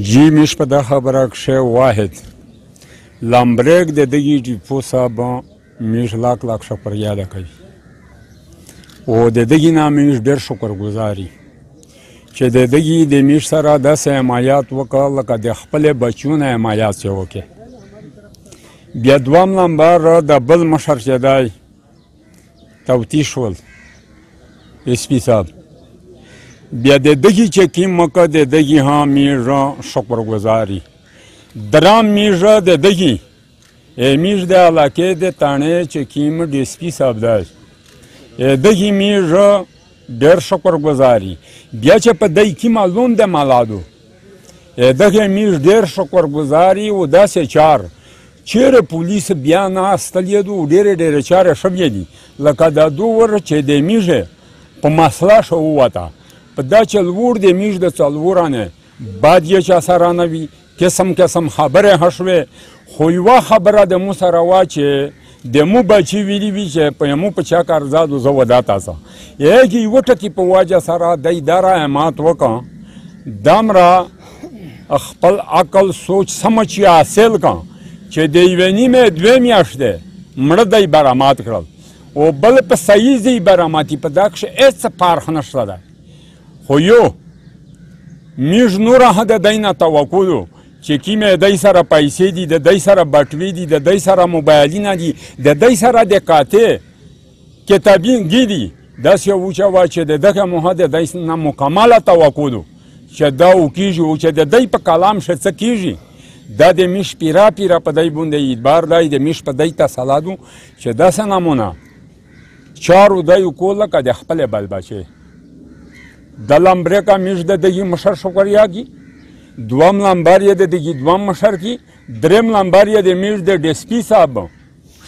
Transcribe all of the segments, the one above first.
جی مش په دا خبره کښې واحد لامبریک د دغې ټیپو صاحب میش لاک لاک شکر یاده کوي او د دغې نه میش ډېر شکر ګزاري چې د دغې د میش سره داسې حمایات وکړه لکه د خپلې بچو نه حمایات چې وکړي. بیا دویم نمبر د بل مشر چې دی توتیش ول اس پي صاحب بیا د دغې چې کیم وکړه د دغې هم میش شکر ګزاري. درام میش د دغې میش د علاقې د تاڼې چې کیم ډي اس پي صاحب دی دغې میش ډېر شکر گزاري. بیا چې په دی کې معلوم د مالادو دغه میش ډېر شکر گزاري او داسې چار چیرې پولیس بیا ناستلې دو ډېرې ډېرې چارې شوې دي لکه دا دوور چې د میژې په مسله شو ووته په دا چې لوړ د میش د څلورانه بعد یې چا سره نه وي قسم قسم خبرې هشوې خو یوه خبره د مو سره وه چې د مو بچي ویلي وي چې په مو په چا کار زادو زه ودا تاسه یګې یوه ټکي په وجه سره دی دا رحمات وکړه دمره خپل عقل سوچ سمجھ یې حاصل کړه چې د یوې نیمې دوې میاشتې مړه دی برامات کړل او بل په صحیح ځای براماتي په دا کښې هېڅ فرق نشته دی خو یو میژ نوره هم د دی نه توکل چې کیمې دی سره پیسې دي د دی سره بټوې دي د دی سره موبایلونه دي د دی سره د قاطع کتابینګي دي داسې وچوه چې د دغه موها د دی نه مکمله توکل چې دا وکېږي او چې د دی په کلام ښه څه کېږي دا د میش پیرا پیرا په دی باندې اعتبار دی د میش په دی تسلادو چې داسې نمونه چارو دی وکړو لکه د خپلې بل بچې د لمبریکه میش د دغې مشر شکریا کي دوم لمبر یې د دغې دوم مشر کی دریم لمبر یې د میش د ډي اس پي صاحب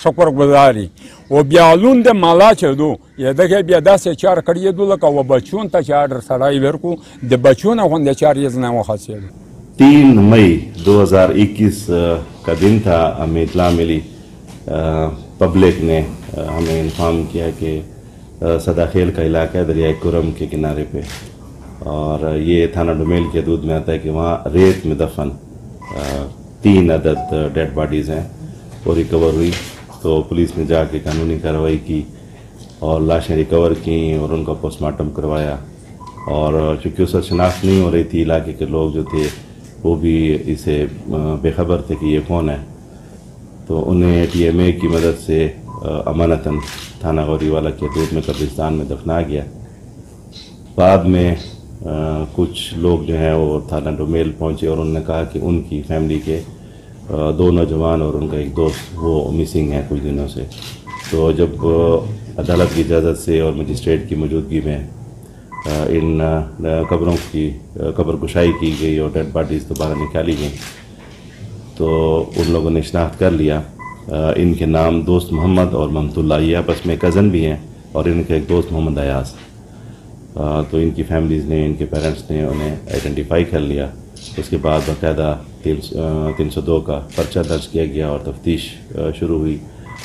شکر گزاري او بیا لون د مالا چې دو یا دغه بیا داسې چار کړی دو لکه و بچون ته چې آرډر سړی ورکو د بچون غوندې چار یې نه وخاصېدو. 3 मई 2021 का दिन था. हमें इत्तला मिली पब्लिक ने हमें इन्फॉर्म किया कि सदाखेल का इलाका है दरियाए कुरम के किनारे पे और ये थाना डुमेल के हदूद में आता है कि वहाँ रेत में दफन 3 अदद डेड बॉडीज़ हैं वो रिकवर हुई. तो पुलिस ने जाके कानूनी कार्रवाई की और लाशें रिकवर की और उनका पोस्टमार्टम करवाया. और चूँकि उससे शनाख्त नहीं हो रही थी इलाके के लोग जो थे वो भी इसे बेखबर थे कि ये कौन है तो उन्हें TMA की मदद से अमानतन थाना गौरीवाला के हदूद में कब्रिस्तान में दफना गया. बाद में कुछ लोग जो हैं वो थाना डोमेल पहुंचे और उन्होंने कहा कि उनकी फैमिली के 2 नौजवान और उनका एक दोस्त वो मिसिंग है कुछ दिनों से. तो जब अदालत की इजाज़त से और मजिस्ट्रेट की मौजूदगी में इन कब्रों की कब्र कुशाई की गई और डेड बॉडीज़ दोबारा निकाली गई तो उन लोगों ने शनाख्त कर लिया. इनके नाम दोस्त मोहम्मद और ममतुल्ला ये आपस में कज़न भी हैं और इनका एक दोस्त मोहम्मद अयाज. तो इनकी फैमिलीज़ ने इनके पेरेंट्स ने उन्हें आइडेंटिफाई कर लिया. उसके बाद बाकायदा 302 का पर्चा दर्ज किया गया और तफ्तीश शुरू हुई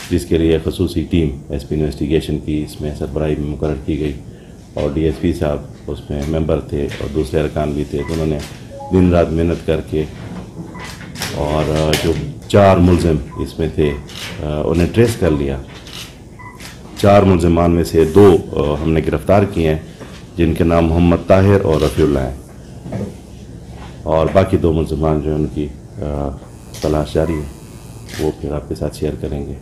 जिसके लिए खसूसी टीम SP इन्वेस्टिगेशन की इसमें सरबराही में मुकर्रर की गई और DSP साहब उसमें मेंबर थे और दूसरे अरकान भी थे. तो उन्होंने दिन रात मेहनत करके और जो 4 मुलजिम इसमें थे उन्हें ट्रेस कर लिया. 4 मुलजिमान में से 2 हमने गिरफ़्तार किए हैं जिनके नाम मोहम्मद ताहिर और रफ़ीउल्लाह हैं और बाकी 2 मुलजिमान जो हैं उनकी तलाश जारी है वो फिर आपके साथ शेयर करेंगे.